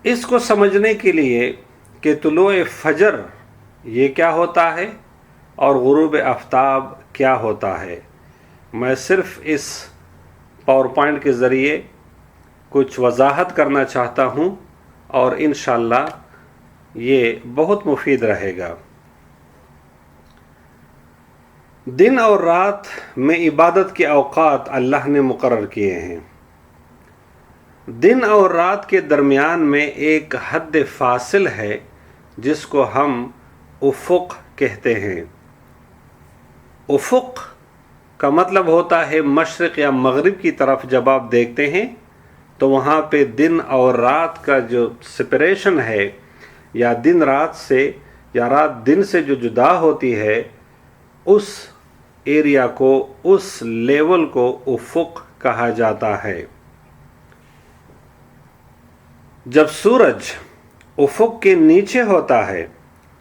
اس کو سمجھنے کے لیے کہ طلوع فجر یہ کیا ہوتا ہے اور غروب آفتاب کیا ہوتا ہے، میں صرف اس پاور پوائنٹ کے ذریعے کچھ وضاحت کرنا چاہتا ہوں اور انشاءاللہ یہ بہت مفید رہے گا۔ دن اور رات میں عبادت کے اوقات اللہ نے مقرر کیے ہیں۔ دن اور رات کے درمیان میں ایک حد فاصل ہے جس کو ہم افق کہتے ہیں۔ افق کا مطلب ہوتا ہے مشرق یا مغرب کی طرف جب آپ دیکھتے ہیں تو وہاں پہ دن اور رات کا جو سپریشن ہے، یا دن رات سے یا رات دن سے جو جدا ہوتی ہے، اس ایریا کو، اس لیول کو افق کہا جاتا ہے۔ جب سورج افق کے نیچے ہوتا ہے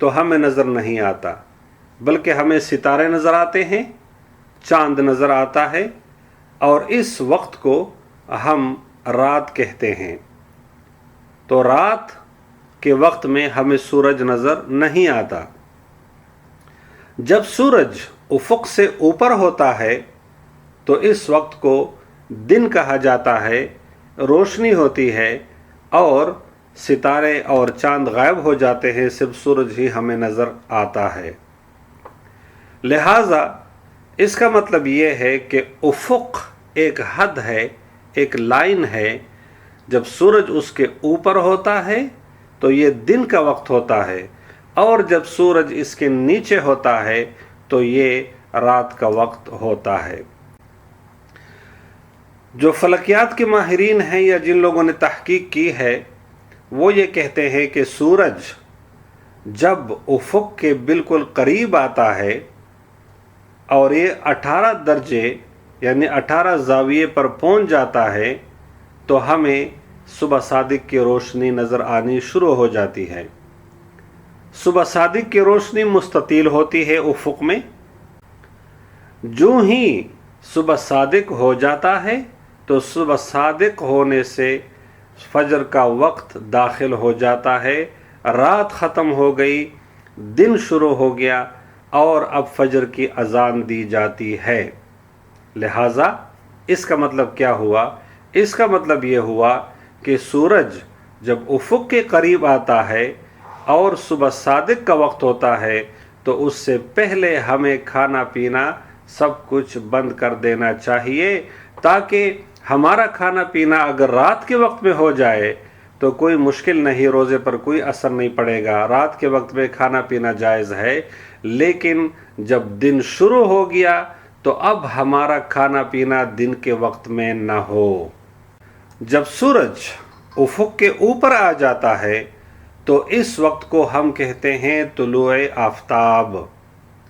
تو ہمیں نظر نہیں آتا، بلکہ ہمیں ستارے نظر آتے ہیں، چاند نظر آتا ہے، اور اس وقت کو ہم رات کہتے ہیں۔ تو رات کے وقت میں ہمیں سورج نظر نہیں آتا۔ جب سورج افق سے اوپر ہوتا ہے تو اس وقت کو دن کہا جاتا ہے، روشنی ہوتی ہے اور ستارے اور چاند غائب ہو جاتے ہیں، صرف سورج ہی ہمیں نظر آتا ہے۔ لہٰذا اس کا مطلب یہ ہے کہ افق ایک حد ہے، ایک لائن ہے۔ جب سورج اس کے اوپر ہوتا ہے تو یہ دن کا وقت ہوتا ہے، اور جب سورج اس کے نیچے ہوتا ہے تو یہ رات کا وقت ہوتا ہے۔ جو فلکیات کے ماہرین ہیں یا جن لوگوں نے تحقیق کی ہے، وہ یہ کہتے ہیں کہ سورج جب افق کے بالکل قریب آتا ہے اور یہ 18 درجے یعنی 18 زاویے پر پہنچ جاتا ہے تو ہمیں صبح صادق کی روشنی نظر آنی شروع ہو جاتی ہے۔ صبح صادق کی روشنی مستطیل ہوتی ہے افق میں۔ جو ہی صبح صادق ہو جاتا ہے تو صبح صادق ہونے سے فجر کا وقت داخل ہو جاتا ہے، رات ختم ہو گئی، دن شروع ہو گیا، اور اب فجر کی اذان دی جاتی ہے۔ لہٰذا اس کا مطلب کیا ہوا؟ اس کا مطلب یہ ہوا کہ سورج جب افق کے قریب آتا ہے اور صبح صادق کا وقت ہوتا ہے تو اس سے پہلے ہمیں کھانا پینا سب کچھ بند کر دینا چاہیے، تاکہ ہمارا کھانا پینا اگر رات کے وقت میں ہو جائے تو کوئی مشکل نہیں، روزے پر کوئی اثر نہیں پڑے گا۔ رات کے وقت میں کھانا پینا جائز ہے، لیکن جب دن شروع ہو گیا تو اب ہمارا کھانا پینا دن کے وقت میں نہ ہو۔ جب سورج افق کے اوپر آ جاتا ہے تو اس وقت کو ہم کہتے ہیں طلوع آفتاب،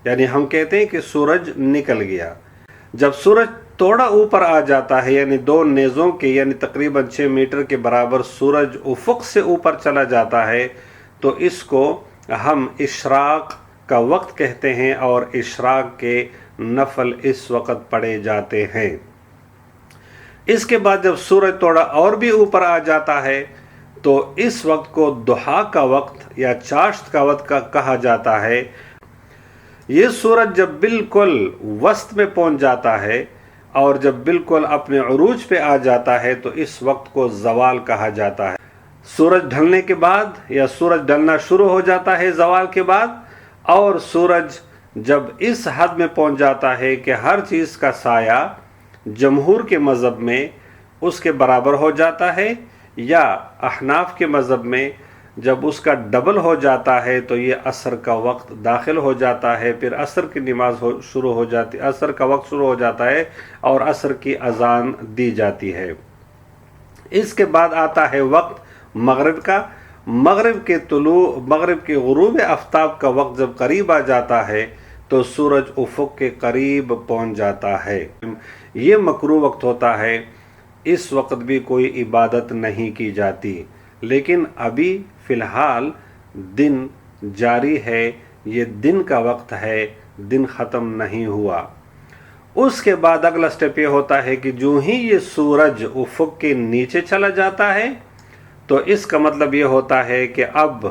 یعنی ہم کہتے ہیں کہ سورج نکل گیا۔ جب سورج تھوڑا اوپر آ جاتا ہے، یعنی 2 نیزوں کے یعنی تقریباً 6 میٹر کے برابر سورج افق سے اوپر چلا جاتا ہے تو اس کو ہم اشراق کا وقت کہتے ہیں، اور اشراق کے نفل اس وقت پڑھے جاتے ہیں۔ اس کے بعد جب سورج تھوڑا اور بھی اوپر آ جاتا ہے تو اس وقت کو ضحیٰ کا وقت یا چاشت کا وقت کہا جاتا ہے۔ یہ سورج جب بالکل وسط میں پہنچ جاتا ہے اور جب بالکل اپنے عروج پہ آ جاتا ہے تو اس وقت کو زوال کہا جاتا ہے۔ سورج ڈھلنے کے بعد یا سورج ڈھلنا شروع ہو جاتا ہے زوال کے بعد، اور سورج جب اس حد میں پہنچ جاتا ہے کہ ہر چیز کا سایہ جمہور کے مذہب میں اس کے برابر ہو جاتا ہے، یا احناف کے مذہب میں جب اس کا ڈبل ہو جاتا ہے تو یہ عصر کا وقت داخل ہو جاتا ہے، پھر عصر کی نماز شروع ہو جاتی، عصر کا وقت شروع ہو جاتا ہے اور عصر کی اذان دی جاتی ہے۔ اس کے بعد آتا ہے وقت مغرب کا۔ مغرب کے غروب آفتاب کا وقت جب قریب آ جاتا ہے تو سورج افق کے قریب پہنچ جاتا ہے۔ یہ مکروہ وقت ہوتا ہے، اس وقت بھی کوئی عبادت نہیں کی جاتی، لیکن ابھی فی الحال دن جاری ہے، یہ دن کا وقت ہے، دن ختم نہیں ہوا۔ اس کے بعد اگلا سٹیپ یہ ہوتا ہے کہ جو ہی یہ سورج افق کے نیچے چلا جاتا ہے تو اس کا مطلب یہ ہوتا ہے کہ اب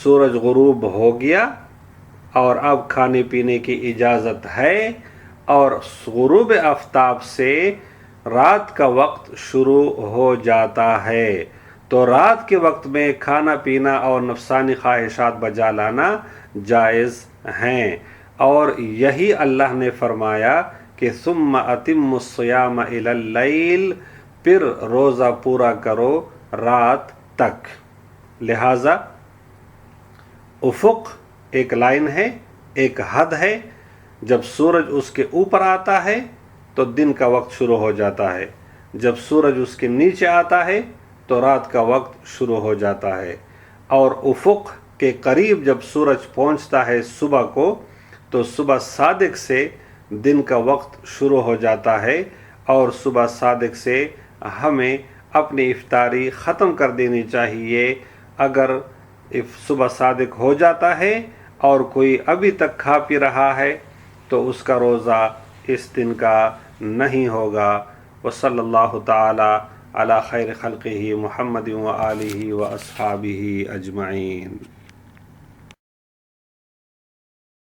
سورج غروب ہو گیا اور اب کھانے پینے کی اجازت ہے، اور غروب آفتاب سے رات کا وقت شروع ہو جاتا ہے۔ تو رات کے وقت میں کھانا پینا اور نفسانی خواہشات بجا لانا جائز ہیں، اور یہی اللہ نے فرمایا کہ ثم اتم الصیام الی اللیل، پھر روزہ پورا کرو رات تک۔ لہٰذا افق ایک لائن ہے، ایک حد ہے، جب سورج اس کے اوپر آتا ہے تو دن کا وقت شروع ہو جاتا ہے، جب سورج اس کے نیچے آتا ہے تو رات کا وقت شروع ہو جاتا ہے، اور افق کے قریب جب سورج پہنچتا ہے صبح کو تو صبح صادق سے دن کا وقت شروع ہو جاتا ہے، اور صبح صادق سے ہمیں اپنی افطاری ختم کر دینی چاہیے۔ اگر صبح صادق ہو جاتا ہے اور کوئی ابھی تک کھا پی رہا ہے تو اس کا روزہ اس دن کا نہیں ہوگا۔ وصلی اللہ تعالی علی خیر خلقہ محمد و آلہ و اصحابہ اجمعین۔